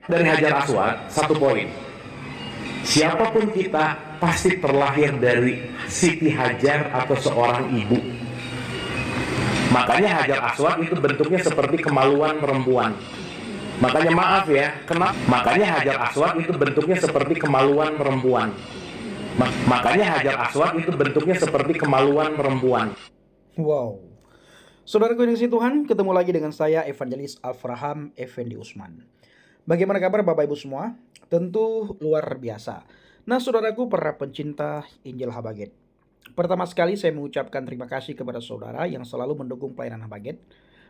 Dari Hajar Aswad, satu poin. Siapapun kita pasti terlahir dari Siti Hajar atau seorang ibu. Makanya Hajar Aswad itu bentuknya seperti kemaluan perempuan. Makanya maaf ya, makanya Hajar Aswad itu bentuknya seperti kemaluan perempuan. Makanya Hajar Aswad itu bentuknya seperti kemaluan perempuan. Wow. Saudaraku yang kasih Tuhan, ketemu lagi dengan saya Evangelis Avraham Effendi Usman. Bagaimana kabar Bapak Ibu semua? Tentu luar biasa. Nah, saudaraku para pencinta Injil Habaget. Pertama sekali saya mengucapkan terima kasih kepada saudara yang selalu mendukung pelayanan Habaget,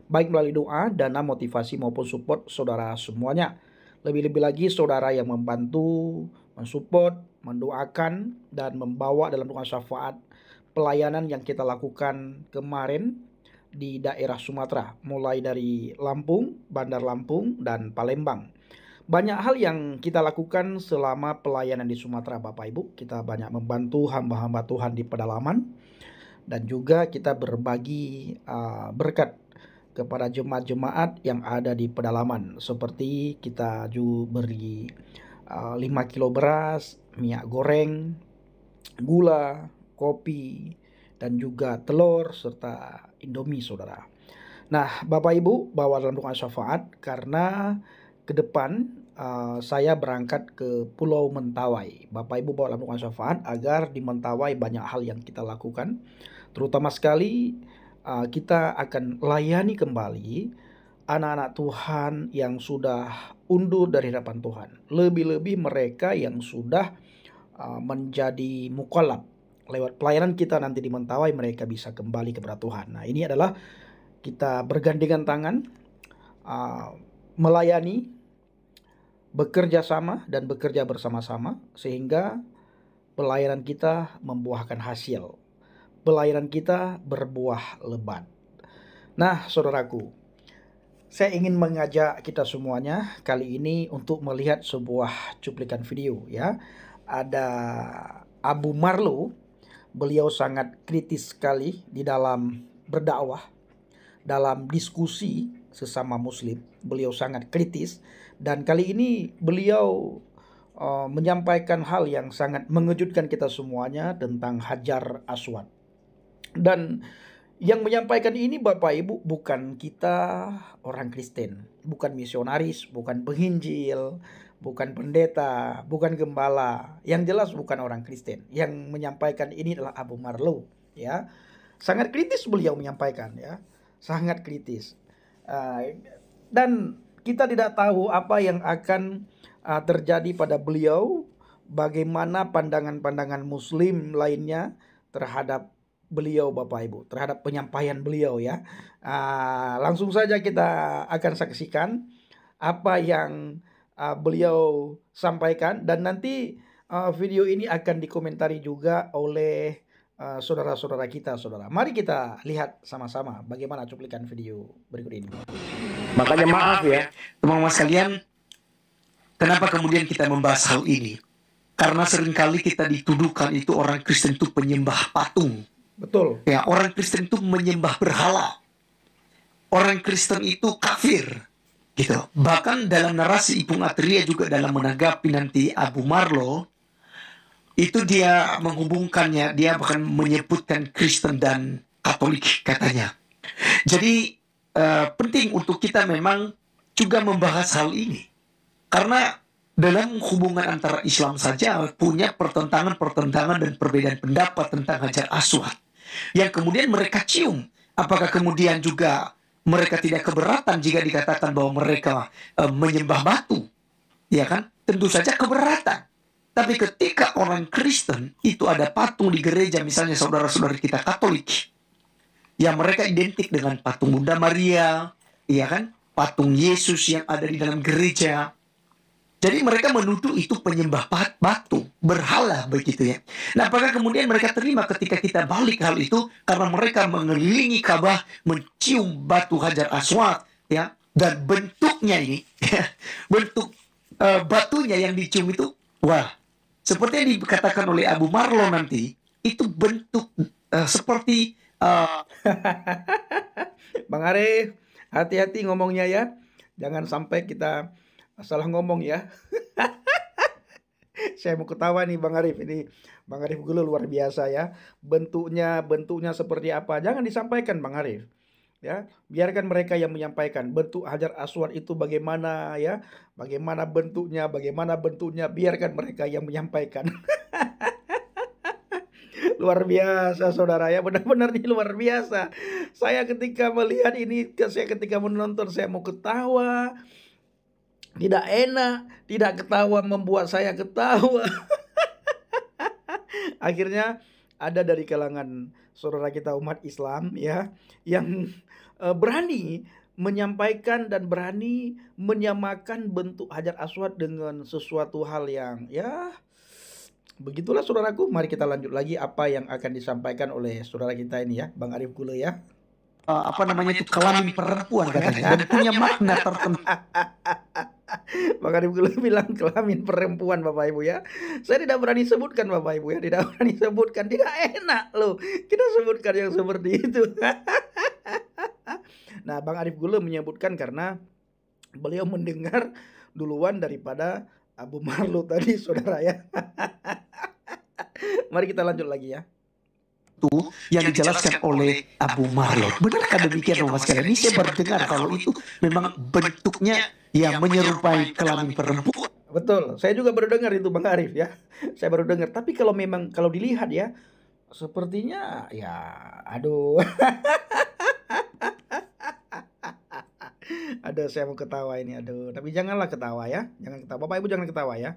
baik melalui doa, dana, motivasi maupun support saudara semuanya. Lebih-lebih lagi saudara yang membantu, mensupport, mendoakan, dan membawa dalam doa syafaat pelayanan yang kita lakukan kemarin di daerah Sumatera, mulai dari Lampung, Bandar Lampung, dan Palembang. Banyak hal yang kita lakukan selama pelayanan di Sumatera, Bapak Ibu. Kita banyak membantu hamba-hamba Tuhan di pedalaman, dan juga kita berbagi berkat kepada jemaat-jemaat yang ada di pedalaman. Seperti kita juga beri 5 kilo beras, minyak goreng, gula, kopi, dan juga telur, serta Indomie, saudara. Nah, Bapak Ibu bawa dalam doa syafaat karena ke depan saya berangkat ke Pulau Mentawai. Bapak Ibu bawa dalam doa syafaat agar di Mentawai banyak hal yang kita lakukan. Terutama sekali kita akan layani kembali anak-anak Tuhan yang sudah undur dari hadapan Tuhan. Lebih-lebih mereka yang sudah menjadi mukallaf. Lewat pelayanan kita nanti di Mentawai mereka bisa kembali kepada Tuhan. Nah, ini adalah kita bergandengan tangan melayani, bekerja sama dan bekerja bersama-sama sehingga pelayanan kita membuahkan hasil. Pelayanan kita berbuah lebat. Nah, saudaraku, saya ingin mengajak kita semuanya kali ini untuk melihat sebuah cuplikan video ya. Ada Abu Marlo, beliau sangat kritis sekali di dalam berdakwah, dalam diskusi sesama muslim. Beliau sangat kritis dan kali ini beliau menyampaikan hal yang sangat mengejutkan kita semuanya tentang Hajar Aswad. Dan yang menyampaikan ini Bapak Ibu bukan kita orang Kristen, bukan misionaris, bukan penginjil, bukan pendeta, bukan gembala. Yang jelas bukan orang Kristen. Yang menyampaikan ini adalah Abu Marlo, ya. Sangat kritis beliau menyampaikan, ya. Sangat kritis. Dan kita tidak tahu apa yang akan terjadi pada beliau, bagaimana pandangan-pandangan muslim lainnya terhadap beliau Bapak Ibu, terhadap penyampaian beliau ya. Langsung saja kita akan saksikan apa yang beliau sampaikan, dan nanti video ini akan dikomentari juga oleh saudara-saudara kita, saudara. Mari kita lihat sama-sama bagaimana cuplikan video berikut ini. Makanya maaf ya, teman-teman sekalian, kenapa kemudian kita membahas hal ini? Karena seringkali kita dituduhkan itu orang Kristen itu penyembah patung. Betul. Ya, orang Kristen itu menyembah berhala. Orang Kristen itu kafir. Gitu. Bahkan dalam narasi Ipung Atria juga dalam menanggapi nanti Abu Marlo, itu dia menghubungkannya, dia bahkan menyebutkan Kristen dan Katolik katanya. Jadi penting untuk kita memang juga membahas hal ini. Karena dalam hubungan antara Islam saja punya pertentangan-pertentangan dan perbedaan pendapat tentang Hajar Aswad yang kemudian mereka cium. Apakah kemudian juga mereka tidak keberatan jika dikatakan bahwa mereka menyembah batu? Ya kan? Tentu saja keberatan. Tapi ketika orang Kristen itu ada patung di gereja, misalnya saudara-saudara kita Katolik, yang mereka identik dengan patung Bunda Maria, ya kan? Patung Yesus yang ada di dalam gereja. Jadi mereka menuduh itu penyembah batu, berhala begitu ya. Nah, apakah kemudian mereka terima ketika kita balik hal itu karena mereka mengelilingi Ka'bah, mencium batu Hajar Aswad ya, dan bentuknya ini bentuk batunya yang dicium itu, wah, seperti yang dikatakan oleh Abu Marlo nanti, itu bentuk seperti Bang Arif, hati-hati ngomongnya ya. Jangan sampai kita Salah ngomong ya. Saya mau ketawa nih Bang Arif ini. Bang Arif Gulu luar biasa ya. Bentuknya seperti apa? Jangan disampaikan Bang Arif. Ya, biarkan mereka yang menyampaikan bentuk Hajar Aswad itu bagaimana ya, bagaimana bentuknya, biarkan mereka yang menyampaikan. Luar biasa saudara ya, benar-benar nih luar biasa. Saya ketika melihat ini, saya ketika menonton saya mau ketawa, tidak enak, tidak ketawa membuat saya ketawa. Akhirnya ada dari kalangan saudara kita umat Islam ya yang berani menyampaikan dan berani menyamakan bentuk Hajar Aswad dengan sesuatu hal yang ya begitulah saudaraku. Mari kita lanjut lagi apa yang akan disampaikan oleh saudara kita ini ya, Bang Arif Gule ya. Apa namanya itu, kelamin perempuan katanya, dan punya makna tertentu. Bang Arif Gule bilang kelamin perempuan Bapak Ibu ya. Saya tidak berani sebutkan Bapak Ibu ya, tidak berani sebutkan, tidak enak loh kita sebutkan yang seperti itu. Nah, Bang Arif Gule menyebutkan karena beliau mendengar duluan daripada Abu Marlo tadi saudara ya. Mari kita lanjut lagi ya. Itu yang dijelaskan oleh Abu Marlo. Benarkah demikian Mas sekalian? Ini saya baru dengar kalau itu memang bentuknya yang menyerupai kelamin perempuan. Betul, saya juga baru dengar itu Bang Arif ya. Saya baru dengar. Tapi kalau memang kalau dilihat ya, sepertinya ya aduh. Aduh, saya mau ketawa ini, aduh. Tapi janganlah ketawa ya, jangan ketawa. Bapak Ibu jangan ketawa ya.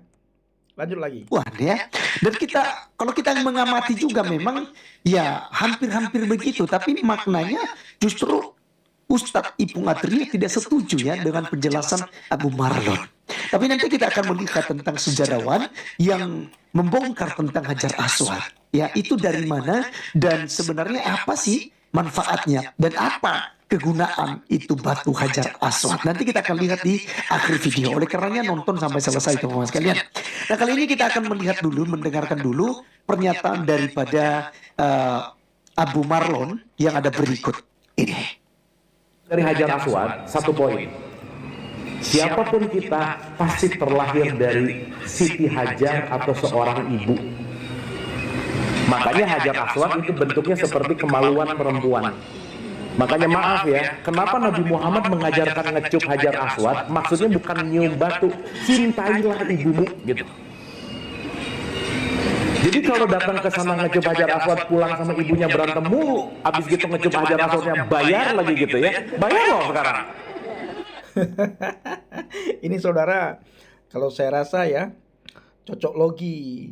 Lanjut lagi. Wah ya. Dan kita, kalau kita mengamati juga memang ya hampir-hampir begitu. Tapi maknanya justru Ustadz Ipung Atria tidak setuju ya dengan penjelasan Abu Marlon. Tapi nanti kita akan melihat tentang sejarawan yang membongkar tentang Hajar Aswad. Ya, itu dari mana dan sebenarnya apa sih manfaatnya dan apa kegunaan itu batu Hajar Aswad. Nanti kita akan lihat di akhir video. Oleh karenanya nonton sampai selesai teman-teman sekalian. Nah, kali ini kita akan melihat dulu, mendengarkan dulu pernyataan daripada Abu Marlon yang ada berikut ini. Dari Hajar Aswad, satu poin. Siapapun kita pasti terlahir dari Siti Hajar atau seorang ibu. Makanya Hajar Aswad itu bentuknya seperti kemaluan perempuan. Makanya maaf ya, kenapa Nabi Muhammad mengajarkan ngecup Hajar Aswad? Maksudnya bukan nyium batu, cintailah ibumu gitu. Jadi kalau datang ke sana ngecup Hajar Aswad, pulang sama ibunya berantem mulu, abis gitu ngecup Hajar Aswadnya bayar lagi gitu ya, bayar loh sekarang. Ini saudara, kalau saya rasa ya cocok logi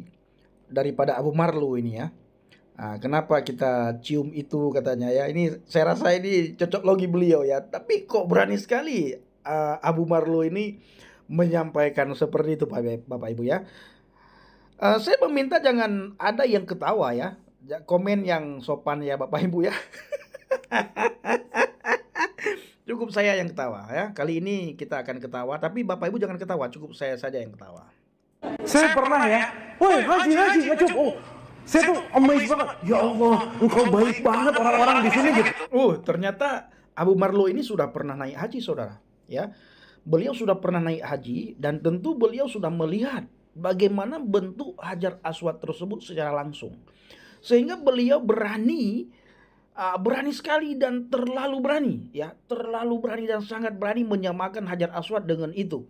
daripada Abu Marlo ini ya. Nah, kenapa kita cium itu katanya ya? Ini saya rasa ini cocok logi beliau ya. Tapi kok berani sekali Abu Marlo ini menyampaikan seperti itu Bapak Ibu ya. Saya meminta jangan ada yang ketawa ya. Komen yang sopan ya Bapak Ibu ya. Cukup saya yang ketawa ya. Kali ini kita akan ketawa, tapi Bapak Ibu jangan ketawa, cukup saya saja yang ketawa. Saya pernah ya, woi haji ngecup, saya tuh amazed banget. Ya Allah, engkau baik banget orang-orang di sini gitu. Ternyata Abu Marlo ini sudah pernah naik haji saudara ya. Beliau sudah pernah naik haji dan tentu beliau sudah melihat bagaimana bentuk Hajar Aswad tersebut secara langsung. Sehingga beliau berani sekali dan terlalu berani ya, terlalu berani dan sangat berani menyamakan Hajar Aswad dengan itu.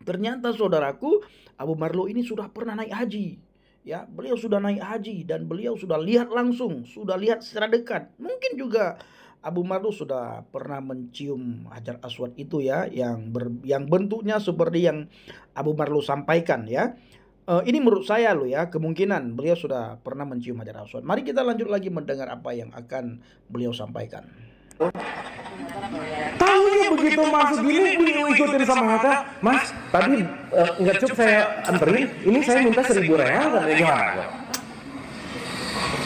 Ternyata saudaraku, Abu Marlo ini sudah pernah naik haji. Ya, beliau sudah naik haji dan beliau sudah lihat langsung, sudah lihat secara dekat. Mungkin juga Abu Marlo sudah pernah mencium Hajar Aswad itu ya, yang bentuknya seperti yang Abu Marlo sampaikan ya. Ini menurut saya loh ya, kemungkinan beliau sudah pernah mencium Hajar Aswad. Mari kita lanjut lagi mendengar apa yang akan beliau sampaikan. Tahunya begitu masuk gini, ikutin sama Hatta, Mas, tadi ngecup saya anterin, ini saya minta 1.000 real dan gimana?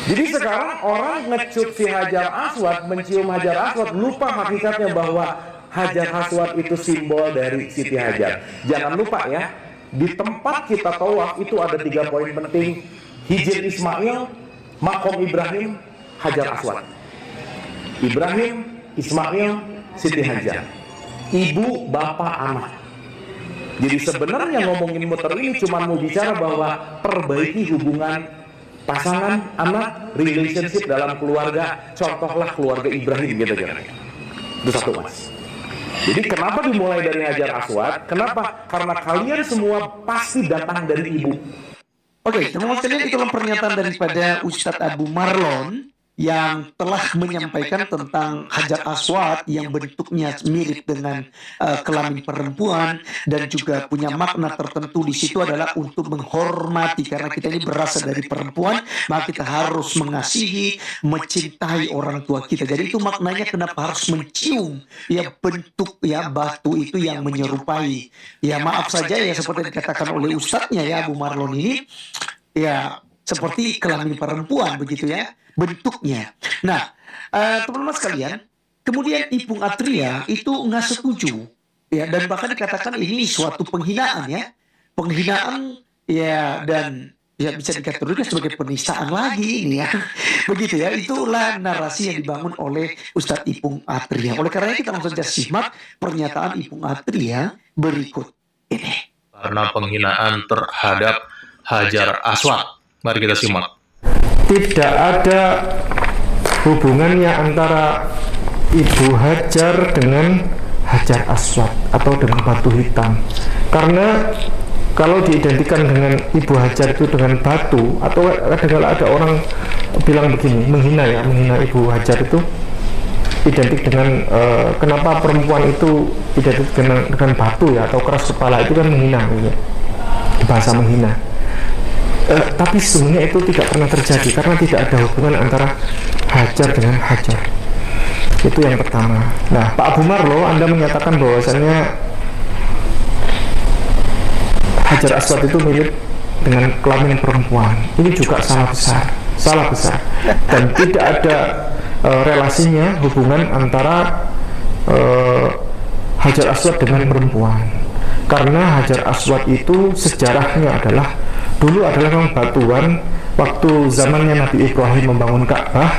Jadi sekarang orang ngecup si Hajar Aswad, mencium Hajar Aswad, lupa hakikatnya bahwa Hajar Aswad itu simbol dari Siti Hajar. Jangan lupa ya, di tempat kita tawaf itu ada 3 poin penting: Hijr Ismail, Makom Ibrahim, Hajar Aswad. Ibrahim, Ismail, Siti Hajar, ibu, bapak, anak. Jadi sebenarnya ngomongin muter ini cuma mau bicara bahwa perbaiki hubungan pasangan, anak, relationship dalam keluarga. Contohlah keluarga Ibrahim gitu kira-kira. Itu satu, Mas. Jadi kenapa dimulai dari Hajar Aswad? Kenapa? Karena kalian semua pasti datang dari ibu. Oke, teman-teman sekalian, itulah pernyataan daripada Ustadz Abu Marlon yang telah menyampaikan tentang Hajar Aswad yang bentuknya mirip dengan kelamin perempuan dan juga punya makna tertentu. Di situ adalah untuk menghormati, karena kita ini berasal dari perempuan, maka kita harus mengasihi, mencintai orang tua kita. Jadi itu maknanya kenapa harus mencium ya bentuk ya batu itu yang menyerupai. Ya maaf saja ya, seperti dikatakan oleh ustadznya ya Abu Marlon ini, ya seperti kelamin perempuan begitu ya bentuknya. Nah, teman-teman sekalian, kemudian Ipung Atria itu nggak setuju, ya, dan bahkan dikatakan ini suatu penghinaan ya, penghinaan ya, dan ya bisa dikategorikan sebagai penistaan lagi ini ya, begitu ya. Itulah narasi yang dibangun oleh Ustadz Ipung Atria. Oleh karenanya kita langsung saja simak pernyataan Ipung Atria berikut ini. Karena penghinaan terhadap Hajar Aswad. Mari kita simak. Tidak ada hubungannya antara Ibu Hajar dengan Hajar Aswad atau dengan batu hitam. Karena kalau diidentikan dengan Ibu Hajar itu dengan batu, atau kadang ada orang bilang begini, menghina Ibu Hajar itu identik dengan kenapa perempuan itu identik dengan batu ya, atau keras kepala, itu kan menghina ya. Bahasa menghina. Tapi sesungguhnya itu tidak pernah terjadi, karena tidak ada hubungan antara Hajar dengan Hajar. Itu yang pertama. Nah, Pak Abu Marlo, Anda menyatakan bahwasannya Hajar Aswad itu mirip dengan kelamin perempuan. Ini juga salah besar, dan tidak ada relasinya, hubungan antara Hajar Aswad dengan perempuan. Karena Hajar Aswad itu sejarahnya adalah dulu adalah memang batuan waktu zamannya Nabi Ibrahim membangun Ka'bah,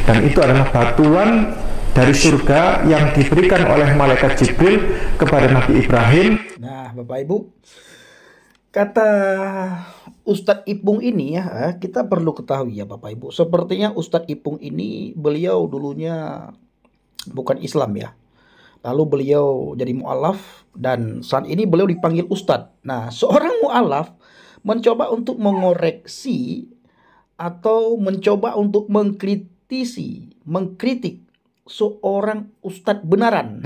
dan itu adalah batuan dari surga yang diberikan oleh malaikat Jibril kepada Nabi Ibrahim. Nah, Bapak Ibu, kata Ustadz Ipung ini ya, kita perlu ketahui ya Bapak Ibu, sepertinya Ustadz Ipung ini beliau dulunya bukan Islam ya. Lalu beliau jadi mu'alaf, dan saat ini beliau dipanggil Ustadz. Nah, seorang mu'alaf mencoba untuk mengoreksi atau mencoba untuk mengkritik seorang ustadz benaran.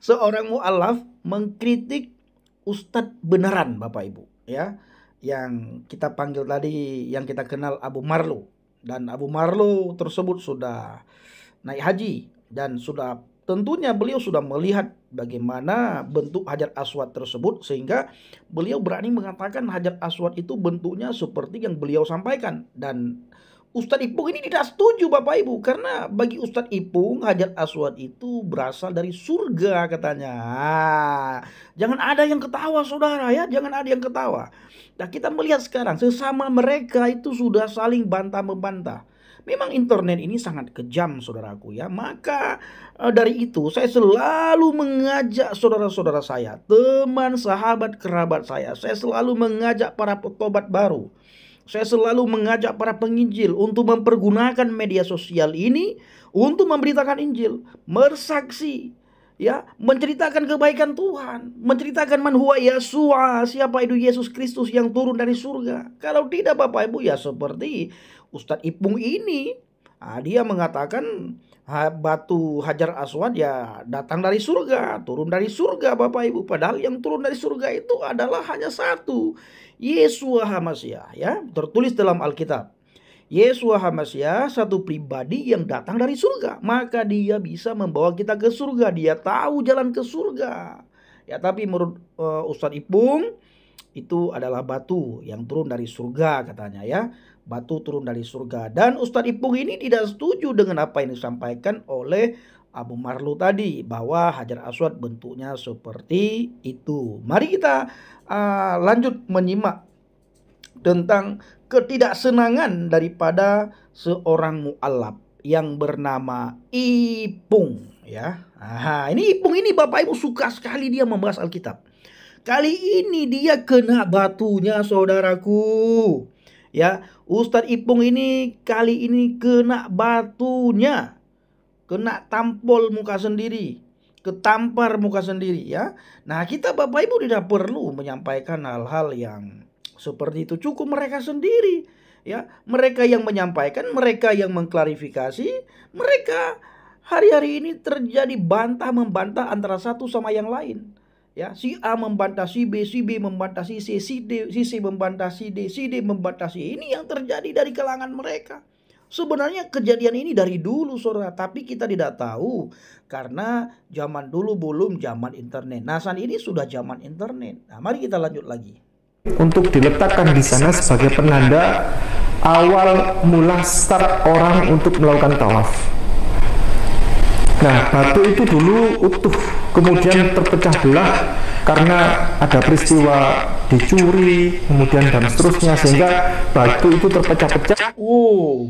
Seorang mu'alaf mengkritik ustadz benaran, Bapak Ibu, ya, yang kita panggil tadi, yang kita kenal Abu Marlo. Dan Abu Marlo tersebut sudah naik haji, dan sudah tentunya beliau sudah melihat bagaimana bentuk Hajar Aswad tersebut, sehingga beliau berani mengatakan Hajar Aswad itu bentuknya seperti yang beliau sampaikan. Dan Ustadz Ipung ini tidak setuju Bapak Ibu, karena bagi Ustadz Ipung Hajar Aswad itu berasal dari surga katanya. Jangan ada yang ketawa saudara ya, jangan ada yang ketawa. Nah, kita melihat sekarang sesama mereka itu sudah saling bantah-membantah. Memang internet ini sangat kejam saudaraku ya. Maka dari itu saya selalu mengajak saudara-saudara saya, teman, sahabat, kerabat saya selalu mengajak para petobat baru. Saya selalu mengajak para penginjil untuk mempergunakan media sosial ini untuk memberitakan Injil, bersaksi, ya, menceritakan kebaikan Tuhan, menceritakan man huwa Yesua, siapa itu Yesus Kristus yang turun dari surga. Kalau tidak Bapak Ibu, ya seperti Ustadz Ipung ini, dia mengatakan batu Hajar Aswad ya datang dari surga, turun dari surga Bapak Ibu. Padahal yang turun dari surga itu adalah hanya satu, Yesua HaMasyiah, ya, tertulis dalam Alkitab. Yesua HaMasyiah satu pribadi yang datang dari surga, maka dia bisa membawa kita ke surga. Dia tahu jalan ke surga. Ya, tapi menurut Ustadz Ipung itu adalah batu yang turun dari surga katanya ya. Batu turun dari surga. Dan Ustadz Ipung ini tidak setuju dengan apa yang disampaikan oleh Abu Marlo tadi, bahwa Hajar Aswad bentuknya seperti itu. Mari kita lanjut menyimak tentang ketidaksenangan daripada seorang mu'alaf yang bernama Ipung Ya. Ini Ipung ini Bapak Ibu suka sekali dia membahas Alkitab. Kali ini dia kena batunya saudaraku. Ya, Ustadz Ipung ini kali ini kena batunya. Kena tampol muka sendiri, ketampar muka sendiri ya. Nah, kita Bapak Ibu tidak perlu menyampaikan hal-hal yang seperti itu, cukup mereka sendiri ya. Mereka yang menyampaikan, mereka yang mengklarifikasi, mereka hari-hari ini terjadi bantah-membantah antara satu sama yang lain. Ya, si A membantah si B membantah si C, si C membantah si D membantah si. Ini yang terjadi dari kalangan mereka. Sebenarnya kejadian ini dari dulu saudara, tapi kita tidak tahu karena zaman dulu belum zaman internet. Nah, saat ini sudah zaman internet. Nah, mari kita lanjut lagi. Untuk diletakkan di sana sebagai penanda awal mula start orang untuk melakukan tawaf. Nah, batu itu dulu utuh, kemudian terpecah belah karena ada peristiwa dicuri, kemudian dan seterusnya, sehingga batu itu terpecah-pecah.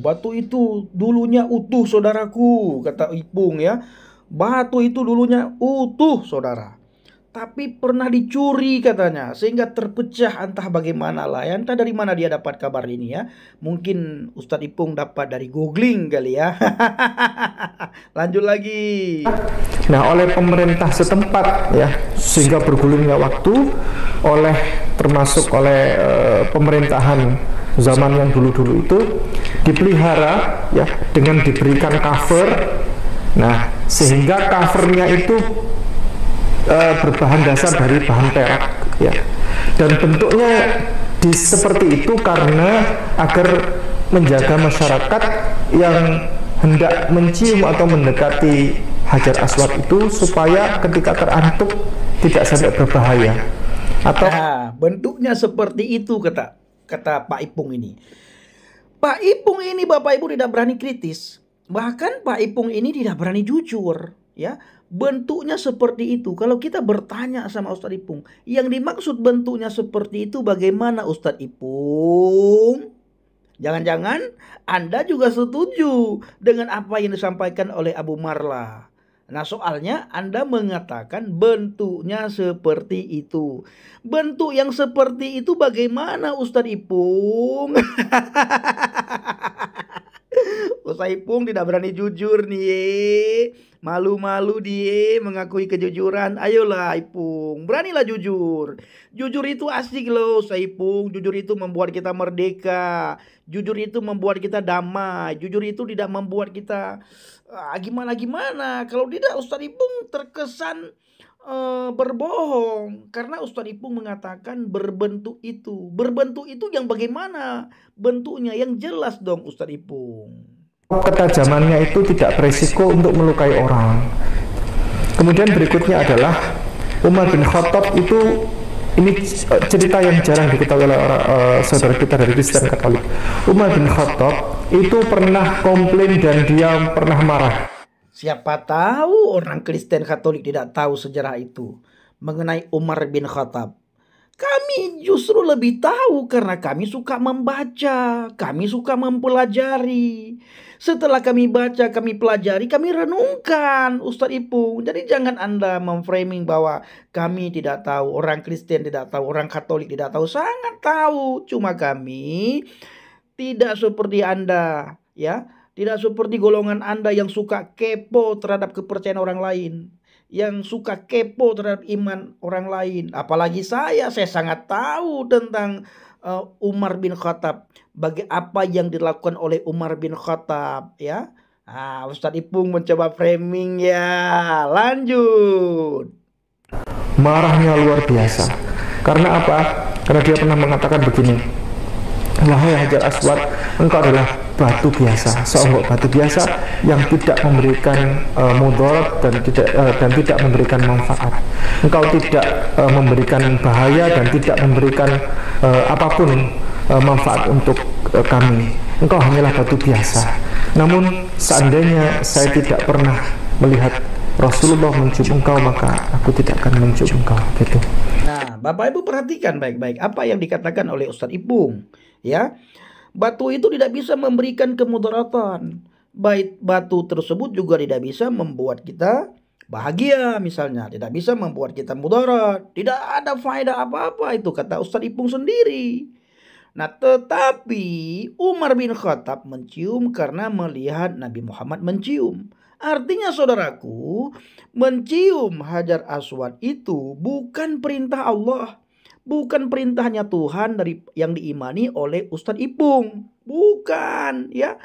Batu itu dulunya utuh saudaraku, kata Ipung ya. Batu itu dulunya utuh saudara, tapi pernah dicuri katanya, sehingga terpecah entah bagaimana lah ya. Entah dari mana dia dapat kabar ini ya. Mungkin Ustadz Ipung dapat dari googling kali ya. Lanjut lagi. Nah, oleh pemerintah setempat ya, sehingga bergulirnya waktu termasuk oleh pemerintahan zaman yang dulu-dulu itu dipelihara ya dengan diberikan cover. Nah, sehingga covernya itu berbahan dasar dari bahan perak ya, dan bentuknya seperti itu karena agar menjaga masyarakat yang hendak mencium atau mendekati Hajar Aswad itu supaya ketika terantuk tidak sampai berbahaya. Atau bentuknya seperti itu kata Pak Ipung ini. Pak Ipung ini Bapak Ibu tidak berani kritis. Bahkan Pak Ipung ini tidak berani jujur ya. Bentuknya seperti itu. Kalau kita bertanya sama Ustadz Ipung, yang dimaksud bentuknya seperti itu bagaimana Ustadz Ipung? Jangan-jangan Anda juga setuju dengan apa yang disampaikan oleh Abu Marla. Nah, soalnya Anda mengatakan bentuknya seperti itu. Bentuk yang seperti itu bagaimana Ustadz Ipung? Ustadz Ipung tidak berani jujur nih. Malu-malu dia mengakui kejujuran. Ayolah Ipung, beranilah jujur. Jujur itu asik loh Ustadz Ipung. Jujur itu membuat kita merdeka. Jujur itu membuat kita damai. Jujur itu tidak membuat kita gimana-gimana. Kalau tidak Ustadz Ipung terkesan berbohong. Karena Ustadz Ipung mengatakan berbentuk itu. Berbentuk itu yang bagaimana bentuknya, yang jelas dong Ustadz Ipung. Ketajamannya itu tidak berisiko untuk melukai orang. Kemudian berikutnya adalah Umar bin Khattab itu, ini cerita yang jarang diketahui oleh saudara kita dari Kristen Katolik. Umar bin Khattab itu pernah komplain dan dia pernah marah. Siapa tahu orang Kristen Katolik tidak tahu sejarah itu mengenai Umar bin Khattab. Kami justru lebih tahu karena kami suka membaca, kami suka mempelajari. Setelah kami baca, kami pelajari, kami renungkan Ustadz Ipung. Jadi jangan Anda memframing bahwa kami tidak tahu, orang Kristen tidak tahu, orang Katolik tidak tahu. Sangat tahu, cuma kami tidak seperti Anda ya. Tidak seperti golongan Anda yang suka kepo terhadap kepercayaan orang lain, yang suka kepo terhadap iman orang lain. Apalagi saya sangat tahu tentang Umar bin Khattab, apa yang dilakukan oleh Umar bin Khattab ya. Ustadz Ipung mencoba framing ya. Lanjut. Marahnya luar biasa. Karena apa? Karena dia pernah mengatakan begini, wahai Hajar Aswad, engkau adalah batu biasa, seonggok batu biasa yang tidak memberikan mudarat dan tidak memberikan manfaat. Engkau tidak memberikan bahaya dan tidak memberikan apapun manfaat untuk kami. Engkau hanyalah batu biasa. Namun seandainya saya tidak pernah melihat Rasulullah mencium engkau, maka aku tidak akan mencium engkau. Gitu. Nah, Bapak Ibu perhatikan baik-baik apa yang dikatakan oleh Ustadz Ipung ya. Batu itu tidak bisa memberikan kemudaratan. Batu tersebut juga tidak bisa membuat kita bahagia misalnya, tidak bisa membuat kita mudarat, tidak ada faedah apa-apa, itu kata Ustadz Ipung sendiri. Nah, tetapi Umar bin Khattab mencium karena melihat Nabi Muhammad mencium. Artinya saudaraku, mencium Hajar Aswad itu bukan perintah Allah, bukan perintahnya Tuhan dari yang diimani oleh Ustadz Ipung. Bukan, ya.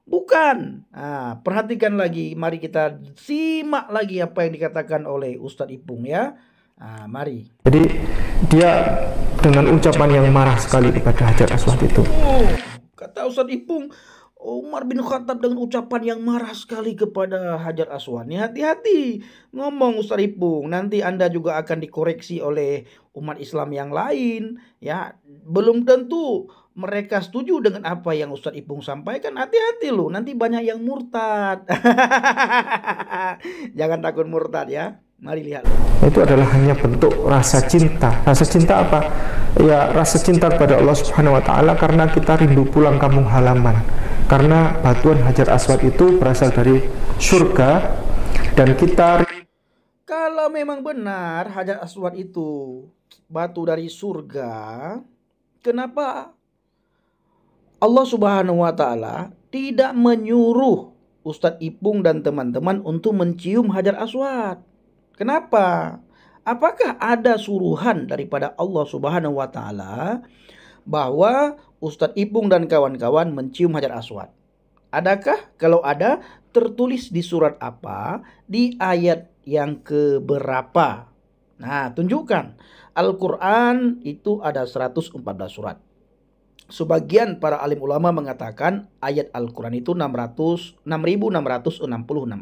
Bukan. Nah, perhatikan lagi, mari kita simak lagi apa yang dikatakan oleh Ustadz Ipung ya. Nah, mari. Jadi dia dengan ucapan yang marah sekali kepada Hajar Aswad itu. Kata Ustadz Ipung, Umar bin Khattab dengan ucapan yang marah sekali kepada Hajar Aswad. Nih, hati-hati ngomong Ustadz Ipung, nanti Anda juga akan dikoreksi oleh umat Islam yang lain ya. Belum tentu mereka setuju dengan apa yang Ustadz Ipung sampaikan. Hati-hati loh, nanti banyak yang murtad. Jangan takut murtad ya. Mari lihat. Itu adalah hanya bentuk rasa cinta. Rasa cinta apa? Ya, rasa cinta kepada Allah Subhanahu wa taala karena kita rindu pulang kampung halaman. Karena batuan Hajar Aswad itu berasal dari surga dan kita, kalau memang benar Hajar Aswad itu batu dari surga, kenapa Allah Subhanahu wa taala tidak menyuruh Ustadz Ipung dan teman-teman untuk mencium Hajar Aswad? Kenapa? Apakah ada suruhan daripada Allah Subhanahu wa taala bahwa Ustadz Ipung dan kawan-kawan mencium Hajar Aswad? Adakah? Kalau ada, tertulis di surat apa? Di ayat yang keberapa? Nah, tunjukkan. Al-Quran itu ada 114 surat. Sebagian para alim ulama mengatakan ayat Al-Quran itu 6.666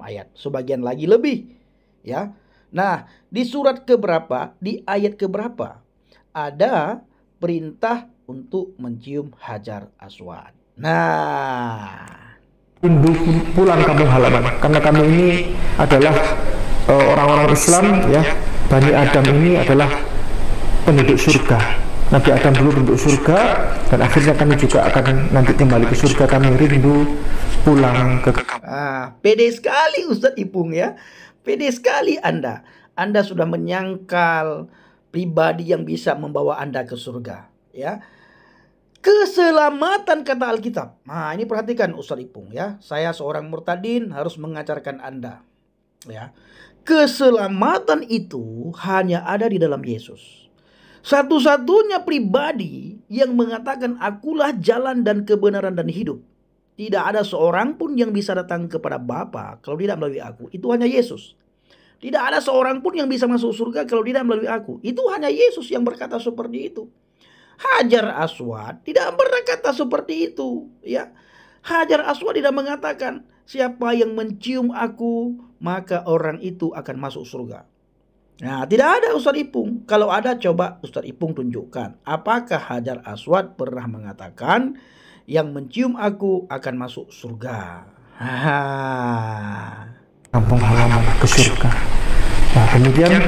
ayat. Sebagian lagi lebih. Ya. Nah, di surat keberapa, di ayat keberapa, ada perintah untuk mencium Hajar Aswad. Nah, rindu pulang kampung halaman karena kami ini adalah orang-orang Islam ya. Bani Adam ini adalah penduduk surga. Nabi Adam dulu penduduk surga dan akhirnya kami juga akan nanti kembali ke surga. Kami rindu pulang ke pede sekali Ustadz Ipung ya. Pede sekali Anda. Anda sudah menyangkal pribadi yang bisa membawa Anda ke surga ya. Keselamatan kata Alkitab. Nah, ini perhatikan Ustadz Ipung ya. Saya seorang murtadin harus mengajarkan Anda ya. Keselamatan itu hanya ada di dalam Yesus. Satu-satunya pribadi yang mengatakan akulah jalan dan kebenaran dan hidup. Tidak ada seorang pun yang bisa datang kepada Bapa kalau tidak melalui aku. Itu hanya Yesus. Tidak ada seorang pun yang bisa masuk surga kalau tidak melalui aku. Itu hanya Yesus yang berkata seperti itu. Hajar Aswad tidak berkata seperti itu. Ya, Hajar Aswad tidak mengatakan siapa yang mencium aku maka orang itu akan masuk surga. Nah, tidak ada Ustadz Ipung. Kalau ada, coba Ustadz Ipung tunjukkan. Apakah Hajar Aswad pernah mengatakan yang mencium aku akan masuk surga? Kampung halaman ke surga. Nah, kemudian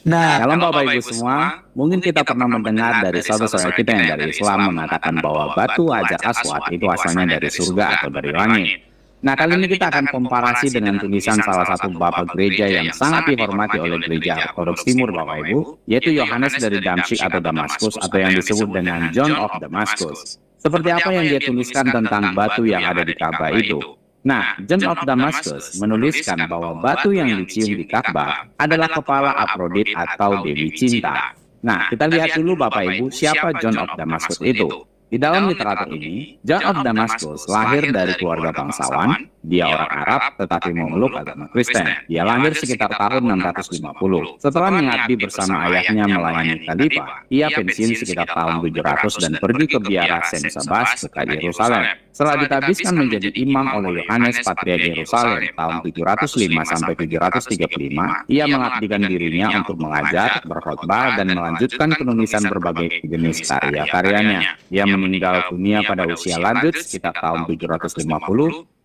Dalam Bapak Ibu semua, mungkin kita pernah mendengar dari saudara-saudara kita yang dari Islam mengatakan bahwa batu Hajar Aswad itu asalnya dari surga atau dari langit. Nah, kali ini kita akan komparasi dengan tulisan salah satu bapak gereja yang sangat dihormati oleh gereja Ortodoks Timur, Bapak Ibu, yaitu Yohanes dari Damsyik atau Damaskus, atau yang disebut dengan John of Damascus. Seperti apa yang dia tuliskan tentang batu yang ada di Ka'bah itu? Nah, John of Damascus menuliskan bahwa batu yang dicium di Ka'bah adalah kepala Afrodit atau Dewi Cinta. Nah, kita lihat dulu Bapak Ibu siapa John of Damascus itu. Di dalam literatur ini, John of Damascus lahir dari keluarga bangsawan. Dia orang Arab tetapi memeluk agama Kristen. Dia lahir sekitar tahun 650. Setelah mengabdi bersama ayahnya melayani khalifah, ia pensiun sekitar tahun 700 dan pergi ke biara Semsabas dekat Yerusalem. Setelah ditabiskan menjadi imam oleh Yohanes Patriark Yerusalem tahun 705 sampai 735, ia mengabdikan dirinya untuk mengajar, berkhotbah, dan melanjutkan penulisan berbagai jenis karya-karyanya. Ia meninggal dunia pada usia lanjut sekitar tahun 750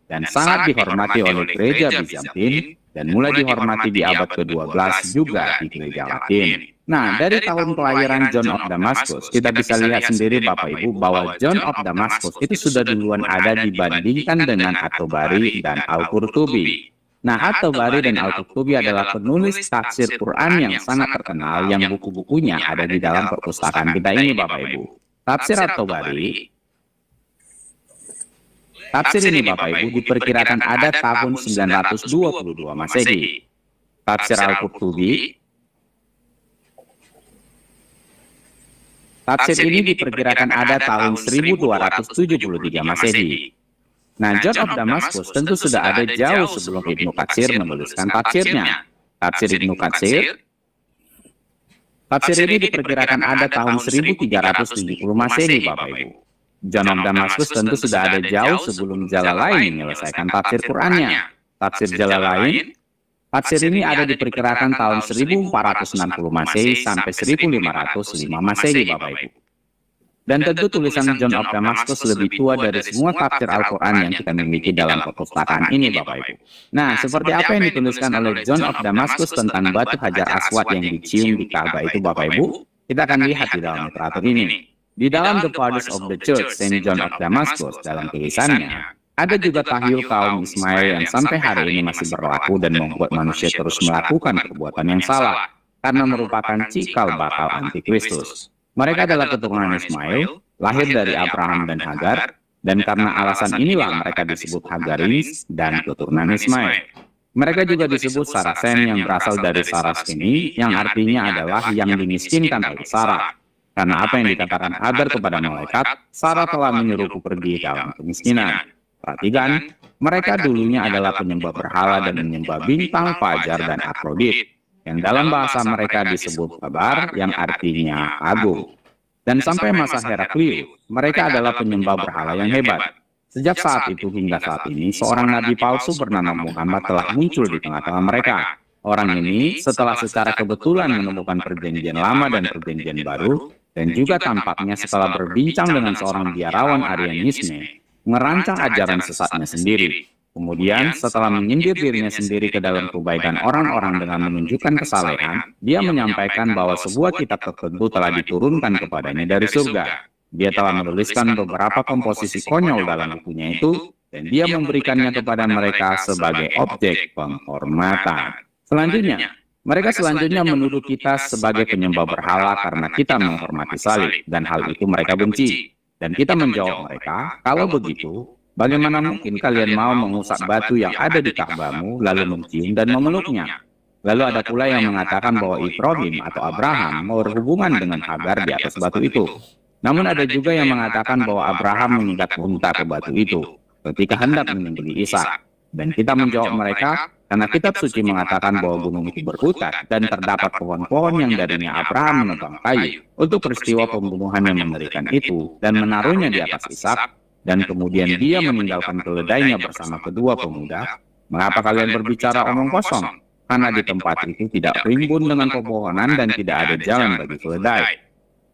dan sangat dihormati oleh gereja Bizantin dan mulai dihormati di abad ke-12 juga di gereja Latin. Nah, dari tahun kelahiran John of Damascus, kita bisa lihat sendiri Bapak Ibu bahwa John of Damascus itu sudah duluan ada dibandingkan dengan At-Tabari dan Al-Qurtubi. Nah, At-Tabari dan Al-Qurtubi adalah penulis tafsir Quran yang sangat terkenal yang buku-bukunya ada di dalam perpustakaan kita ini, Bapak Ibu. Tafsir At-Tabari, tafsir ini Bapak Ibu diperkirakan ada tahun 922 Masehi. Tafsir Al-Qurtubi, tafsir ini diperkirakan ada tahun 1273 Masehi. Nah, John of Damascus tentu sudah ada jauh sebelum Ibnu Katsir menuliskan tafsirnya. Tafsir Ibnu Katsir, tafsir ini diperkirakan ada tahun 1370 Masehi, Bapak Ibu. John of Damascus tentu sudah ada jauh sebelum Jalalain menyelesaikan tafsir Qur'annya. Tafsir Jalalain, tafsir ini ada diperkirakan tahun 1460 Masehi sampai 1505 Masehi, Bapak Ibu. Dan tentu tulisan John of Damascus lebih tua dari semua tafsir Al-Quran yang kita miliki dalam perpustakaan ini, Bapak Ibu. Nah, seperti apa yang dituliskan oleh John of Damascus tentang batu Hajar Aswad yang dicium di Ka'bah itu, Bapak Ibu? Kita akan lihat di dalam literatur ini. Di dalam The Fathers of the Church, Saint John of Damascus, dalam tulisannya, ada juga tahyul kaum Ismail yang sampai hari ini masih berlaku dan membuat manusia terus melakukan perbuatan yang salah, karena merupakan cikal bakal antikristus. Mereka adalah keturunan Ismail, lahir dari Abraham dan Hagar, dan karena alasan inilah mereka disebut Hagaris dan keturunan Ismail. Mereka juga disebut Sarasen yang berasal dari Saraseni, yang artinya adalah yang dimiskinkan oleh Sarah. Karena apa yang dikatakan Hagar kepada malaikat, Sarah telah menyuruhku pergi dalam kemiskinan. Perhatikan, mereka dulunya adalah penyembah berhala dan menyembah bintang, fajar, dan Afrodit, yang dalam bahasa mereka disebut kabar, yang artinya agung. Dan sampai masa Heraklius, mereka adalah penyembah berhala yang hebat. Sejak saat itu hingga saat ini, seorang nabi palsu bernama Muhammad telah muncul di tengah-tengah mereka. Orang ini setelah secara kebetulan menemukan perjanjian lama dan perjanjian baru, dan juga tampaknya setelah berbincang dengan seorang biarawan Arianisme, merancang ajaran sesatnya sendiri. Kemudian, setelah menyindir dirinya sendiri ke dalam kebaikan orang-orang dengan menunjukkan kesalehan, dia menyampaikan bahwa sebuah kitab tertentu telah diturunkan kepadanya dari surga. Dia telah menuliskan beberapa komposisi konyol dalam bukunya itu, dan dia memberikannya kepada mereka sebagai objek penghormatan. Selanjutnya, mereka menuduh kita sebagai penyembah berhala karena kita menghormati salib, dan hal itu mereka benci. Dan kita menjawab mereka, kalau begitu, bagaimana mungkin kalian mau mengusap batu yang ada di Ka'bahmu, lalu mencium dan memeluknya? Lalu ada pula yang mengatakan bahwa Ibrahim atau Abraham mau berhubungan dengan Hagar di atas batu itu. Namun ada juga yang mengatakan bahwa Abraham mengikat unta ke batu itu ketika hendak menyembelih Ishak. Dan kita menjawab mereka, karena kitab suci mengatakan bahwa gunung itu berputar dan terdapat pohon-pohon yang darinya Abraham menebang kayu untuk peristiwa pembunuhan yang mengerikan itu dan menaruhnya di atas Ishak. Dan kemudian dia meninggalkan keledainya bersama kedua pemuda. Mengapa kalian berbicara omong kosong? Karena di tempat itu tidak rimbun dengan pepohonan dan tidak ada jalan bagi keledai.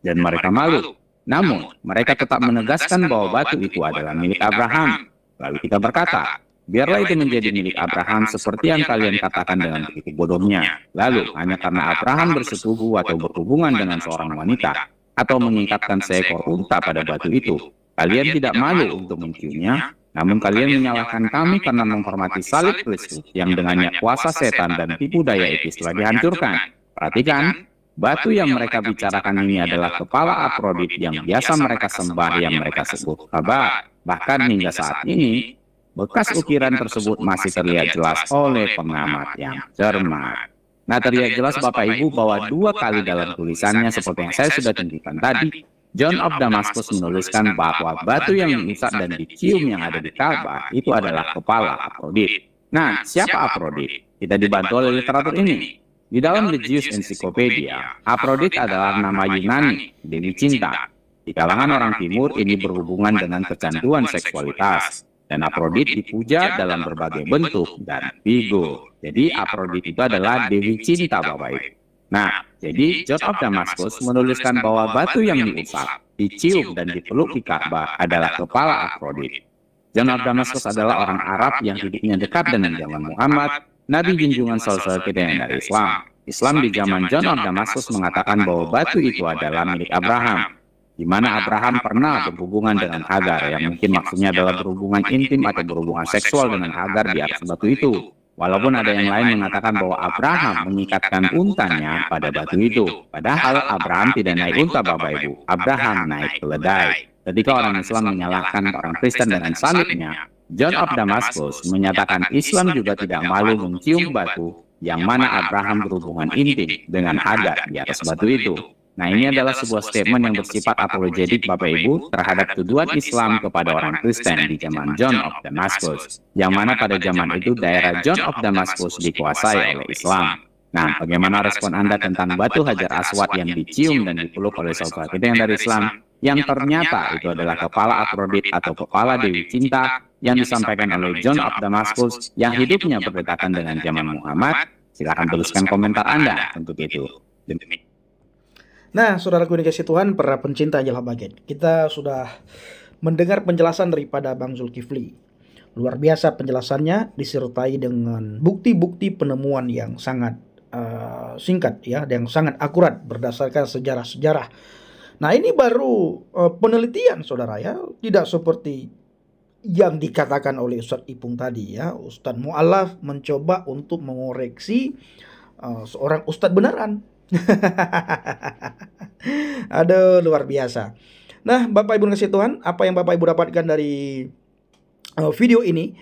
Dan mereka malu. Namun, mereka tetap menegaskan bahwa batu itu adalah milik Abraham. Lalu kita berkata, biarlah itu menjadi milik Abraham seperti yang kalian katakan dengan begitu bodohnya. Lalu, hanya karena Abraham bersetubuh atau berhubungan dengan seorang wanita, atau mengikatkan seekor unta pada batu itu, kalian tidak malu untuk menciumnya, namun kalian menyalahkan kami karena menghormati salib Kristus yang dengannya kuasa setan dan tipu daya iblis telah dihancurkan. Perhatikan, batu yang mereka bicarakan ini adalah kepala Afrodit yang biasa mereka sembah yang mereka sebut Kaaba. Bahkan hingga saat ini, bekas ukiran tersebut masih terlihat jelas oleh pengamat yang cermat. Nah, terlihat jelas Bapak Ibu bahwa dua kali dalam tulisannya seperti yang saya sudah tunjukkan tadi, John of Damascus menuliskan bahwa batu yang diusap dan dicium yang ada di Ka'bah itu adalah kepala Afrodit. Nah, siapa Afrodit? Kita dibantu oleh literatur ini. Di dalam The Jewish Encyclopedia, Afrodit adalah nama Yunani, dewi cinta. Di kalangan orang timur ini berhubungan dengan kecanduan seksualitas. Dan Afrodit dipuja dalam berbagai bentuk dan figur. Jadi Afrodit itu adalah dewi cinta, Bapak Ibu. Nah, jadi John of Damascus menuliskan bahwa batu yang diusap, dicium, dan dipeluk di Ka'bah adalah kepala Afrodit. John of Damascus adalah orang Arab yang hidupnya dekat dengan zaman Muhammad, Nabi junjungan saudara kita yang dari Islam. Islam di zaman John of Damascus mengatakan bahwa batu itu adalah milik Abraham, di mana Abraham pernah berhubungan dengan Hagar, yang mungkin maksudnya adalah berhubungan intim atau berhubungan seksual dengan Hagar di atas batu itu. Walaupun ada yang lain mengatakan bahwa Abraham mengikatkan untanya pada batu itu. Padahal Abraham tidak naik unta, Bapak Ibu. Abraham naik keledai. Ketika orang Islam menyalahkan orang Kristen dengan salibnya, John of Damascus menyatakan Islam juga tidak malu mencium batu yang mana Abraham berhubungan intim dengan Hagar di atas batu itu. Nah, ini adalah sebuah statement yang bersifat apologetik, Bapak Ibu, terhadap tuduhan Islam kepada orang Kristen di zaman John of Damascus, yang mana pada zaman itu daerah John of Damascus dikuasai oleh Islam. Nah, bagaimana respon Anda tentang batu Hajar Aswad yang dicium dan dipeluk oleh saudara kita yang dari Islam, yang ternyata itu adalah kepala Afrodit atau kepala Dewi Cinta yang disampaikan oleh John of Damascus yang hidupnya berdekatan dengan zaman Muhammad? Silakan tuliskan komentar Anda untuk itu. Nah, saudaraku yang dikasihi Tuhan, para pencinta Injil Habagen, kita sudah mendengar penjelasan daripada Bang Zulkifli. Luar biasa penjelasannya, disertai dengan bukti-bukti penemuan yang sangat singkat ya, yang sangat akurat berdasarkan sejarah-sejarah. Nah, ini baru penelitian, saudara ya, tidak seperti yang dikatakan oleh Ustadz Ipung tadi ya. Ustadz Mu'alaf mencoba untuk mengoreksi seorang Ustadz beneran. Aduh, luar biasa. Nah, Bapak Ibu kasih Tuhan, apa yang Bapak Ibu dapatkan dari video ini,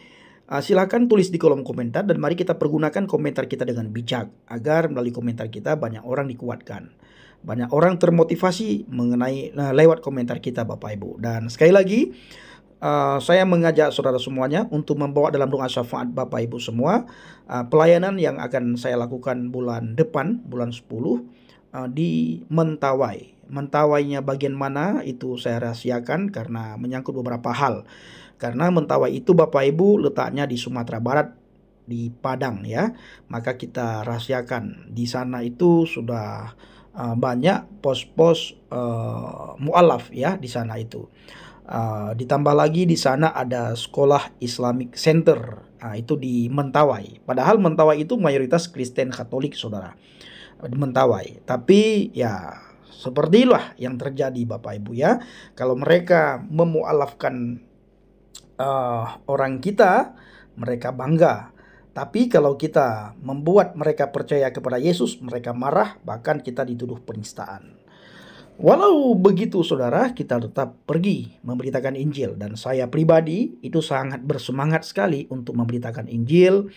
silakan tulis di kolom komentar, dan mari kita pergunakan komentar kita dengan bijak agar melalui komentar kita banyak orang dikuatkan, banyak orang termotivasi mengenai lewat komentar kita, Bapak Ibu. Dan sekali lagi, saya mengajak saudara semuanya untuk membawa dalam doa syafaat Bapak Ibu semua pelayanan yang akan saya lakukan bulan depan, bulan 10 di Mentawai. Mentawainya bagian mana itu saya rahasiakan karena menyangkut beberapa hal. Karena Mentawai itu Bapak Ibu letaknya di Sumatera Barat, di Padang ya. Maka kita rahasiakan di sana itu sudah banyak pos-pos mu'alaf ya di sana itu. Ditambah lagi di sana ada sekolah Islamic Center, itu di Mentawai. Padahal Mentawai itu mayoritas Kristen Katolik, saudara, di Mentawai. Tapi ya seperti itulah yang terjadi, Bapak Ibu ya. Kalau mereka memualafkan orang kita, mereka bangga. Tapi kalau kita membuat mereka percaya kepada Yesus, mereka marah, bahkan kita dituduh penistaan. Walau begitu, saudara, kita tetap pergi memberitakan Injil. Dan saya pribadi itu sangat bersemangat sekali untuk memberitakan Injil,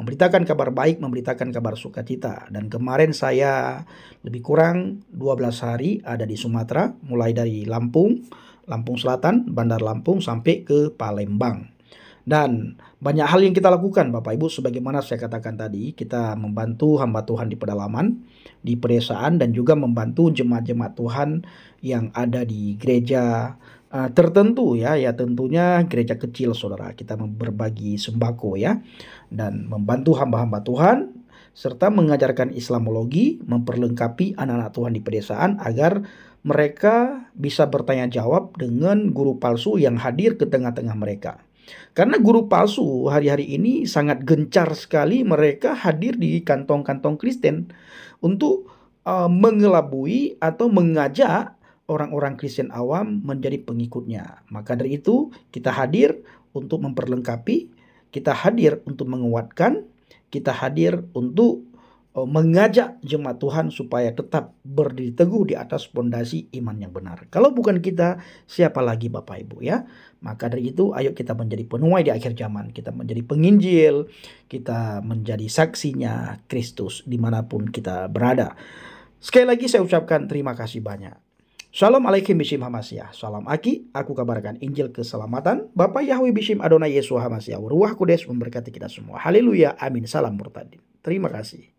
memberitakan kabar baik, memberitakan kabar sukacita. Dan kemarin saya lebih kurang 12 hari ada di Sumatera, mulai dari Lampung Selatan, Bandar Lampung, sampai ke Palembang. Dan banyak hal yang kita lakukan, Bapak Ibu, sebagaimana saya katakan tadi, kita membantu hamba Tuhan di pedalaman, di pedesaan, dan juga membantu jemaat-jemaat Tuhan yang ada di gereja tertentu ya, tentunya gereja kecil, saudara. Kita berbagi sembako ya, dan membantu hamba-hamba Tuhan, serta mengajarkan Islamologi, memperlengkapi anak-anak Tuhan di pedesaan agar mereka bisa bertanya jawab dengan guru palsu yang hadir ke tengah-tengah mereka. Karena guru palsu hari-hari ini sangat gencar sekali mereka hadir di kantong-kantong Kristen untuk mengelabui atau mengajak orang-orang Kristen awam menjadi pengikutnya. Maka dari itu kita hadir untuk memperlengkapi, kita hadir untuk menguatkan, kita hadir untuk mengajak jemaat Tuhan supaya tetap berdiri teguh di atas fondasi iman yang benar. Kalau bukan kita, siapa lagi, Bapak Ibu ya? Maka dari itu, ayo kita menjadi penuai di akhir zaman. Kita menjadi penginjil, kita menjadi saksinya Kristus dimanapun kita berada. Sekali lagi saya ucapkan terima kasih banyak. Shalom alaikum bishim hamasyah. Salam aki, aku kabarkan Injil keselamatan. Bapak Yahweh bishim Adonai Yesus hamasyah. Ruah Kudus memberkati kita semua. Haleluya, amin. Salam murtadin. Terima kasih.